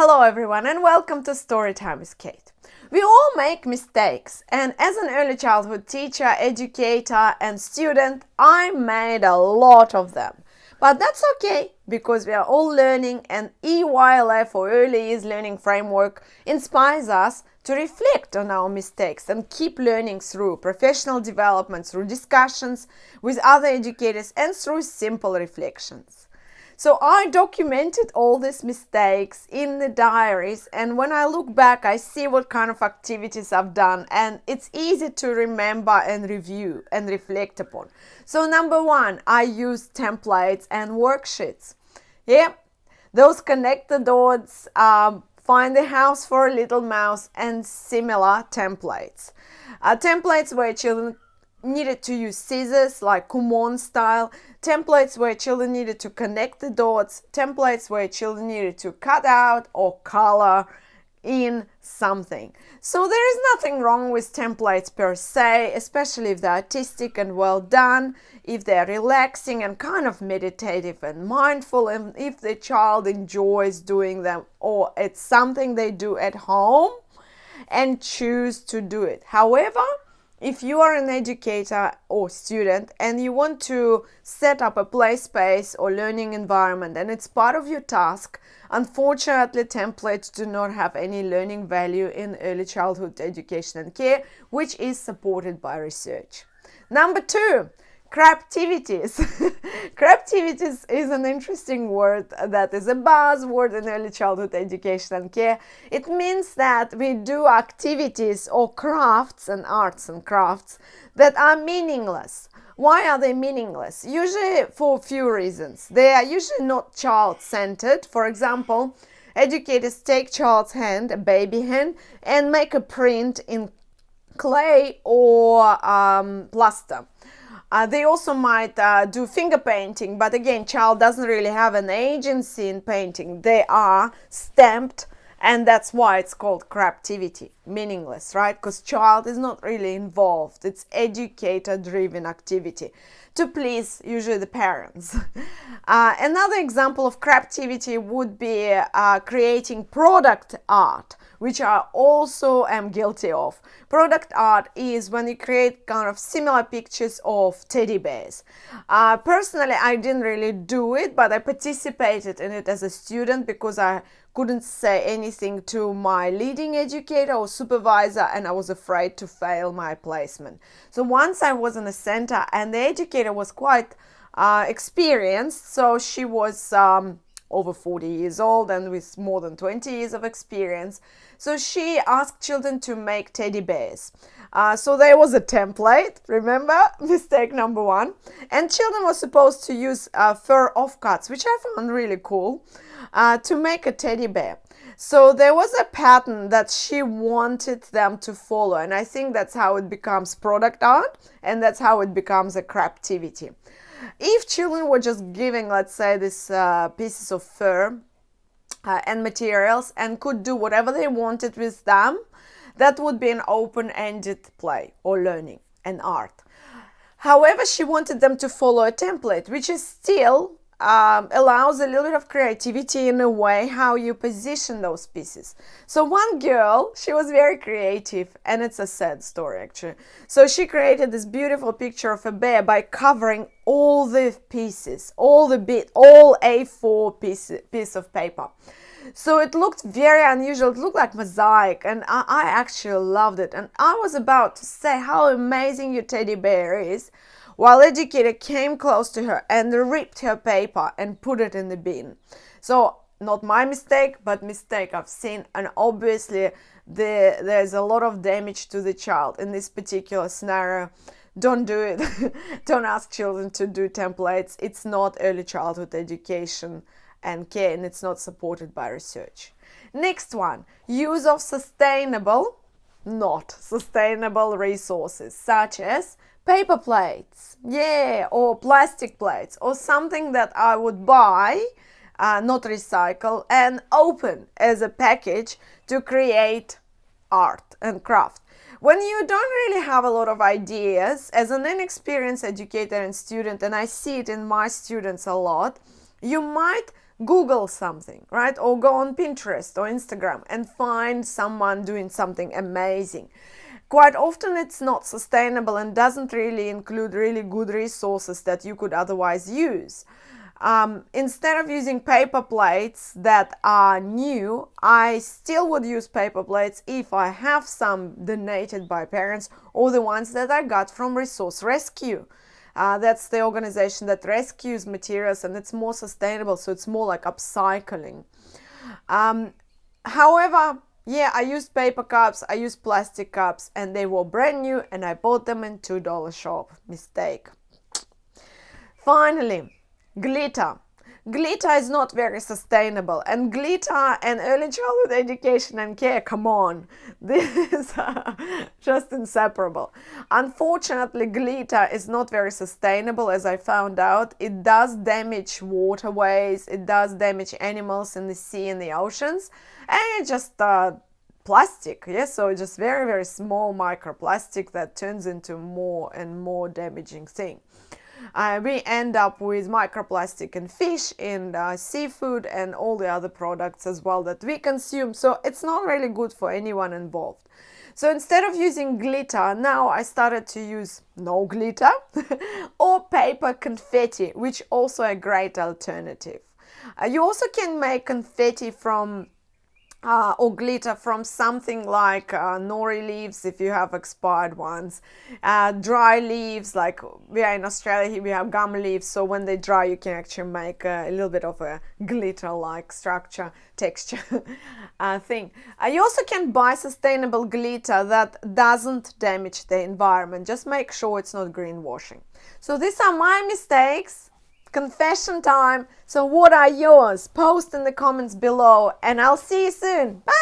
Hello everyone and welcome to Storytime with Kate. We all make mistakes, and as an early childhood teacher, educator and student, I made a lot of them. But that's okay, because we are all learning, and EYLF or Early Years Learning Framework inspires us to reflect on our mistakes and keep learning through professional development, through discussions with other educators and through simple reflections. So I documented all these mistakes in the diaries, and when I look back, I see what kind of activities I've done, and it's easy to remember and review and reflect upon. So number one, I used templates and worksheets. Those connect the dots, find the house for a little mouse, and similar templates. Templates where children needed to use scissors, like Kumon style, templates where children needed to connect the dots, templates where children needed to cut out or color in something. So there is nothing wrong with templates per se, especially if they're artistic and well done, if they're relaxing and kind of meditative and mindful, and if the child enjoys doing them, or it's something they do at home and choose to do it. However, if you are an educator or student and you want to set up a play space or learning environment and it's part of your task, unfortunately templates do not have any learning value in early childhood education and care, which is supported by research. Number two, craftivities. Craftivities is an interesting word that is a buzzword in early childhood education and care. It means that we do activities or crafts and arts and crafts that are meaningless. Why are they meaningless? Usually for a few reasons. They are usually not child-centered. For example, educators take child's hand, a baby hand, and make a print in clay or plaster. They also might do finger painting, but again, child doesn't really have an agency in painting. They are stamped, and that's why it's called craftivity, meaningless, right? Because child is not really involved. It's educator-driven activity to please usually the parents. Another example of craftivity would be creating product art, which I also am guilty of. Product art is when you create kind of similar pictures of teddy bears. Personally, I didn't really do it, but I participated in it as a student because I couldn't say anything to my leading educator or supervisor, and I was afraid to fail my placement. So once I was in a center, and the educator was quite experienced, so she was over 40 years old and with more than 20 years of experience. So she asked children to make teddy bears. So there was a template, remember? Mistake number one. And children were supposed to use fur offcuts, which I found really cool, to make a teddy bear. So there was a pattern that she wanted them to follow. And I think that's how it becomes product art, and that's how it becomes a craftivity. If children were just giving, let's say, this pieces of fur and materials and could do whatever they wanted with them, that would be an open-ended play or learning and art. However, she wanted them to follow a template, which is still allows a little bit of creativity in a way how you position those pieces. So one girl, she was very creative, and it's a sad story actually. So she created this beautiful picture of a bear by covering all the pieces, all A4 piece of paper. So it looked very unusual. It looked like mosaic, and I actually loved it. And I was about to say how amazing your teddy bear is, while educator came close to her and ripped her paper and put it in the bin. So not my mistake, but mistake I've seen, and obviously there's a lot of damage to the child in this particular scenario. Don't do it. Don't ask children to do templates. It's not early childhood education and care, and it's not supported by research. Next one, use of not sustainable resources, such as paper plates, or plastic plates, or something that I would buy, not recycle, and open as a package to create art and craft. When you don't really have a lot of ideas, as an inexperienced educator and student, and I see it in my students a lot, you might Google something, right? Or go on Pinterest or Instagram and find someone doing something amazing. Quite often it's not sustainable and doesn't really include really good resources that you could otherwise use. Instead of using paper plates that are new, I still would use paper plates if I have some donated by parents or the ones that I got from Resource Rescue. That's the organization that rescues materials, and it's more sustainable, so it's more like upcycling. However, yeah, I used paper cups, I used plastic cups, and they were brand new, and I bought them in $2 shop. Mistake. Finally, glitter. Glitter is not very sustainable, and glitter and early childhood education and care, come on, this is just inseparable. Unfortunately, glitter is not very sustainable, as I found out. It does damage waterways, it does damage animals in the sea and the oceans, and it's just plastic, yes, so just very, very small microplastic that turns into more and more damaging thing. We end up with microplastic in fish, in seafood, and all the other products as well that we consume. So it's not really good for anyone involved. So instead of using glitter, now I started to use no glitter or paper confetti, which also a great alternative. You also can make confetti from or glitter from something like nori leaves if you have expired ones, dry leaves, like we are in Australia here, we have gum leaves, so when they dry you can actually make a little bit of a glitter like structure, texture thing. You also can buy sustainable glitter that doesn't damage the environment. Just make sure it's not greenwashing. So these are my mistakes. Confession time. So what are yours? Post in the comments below, and I'll see you soon. Bye!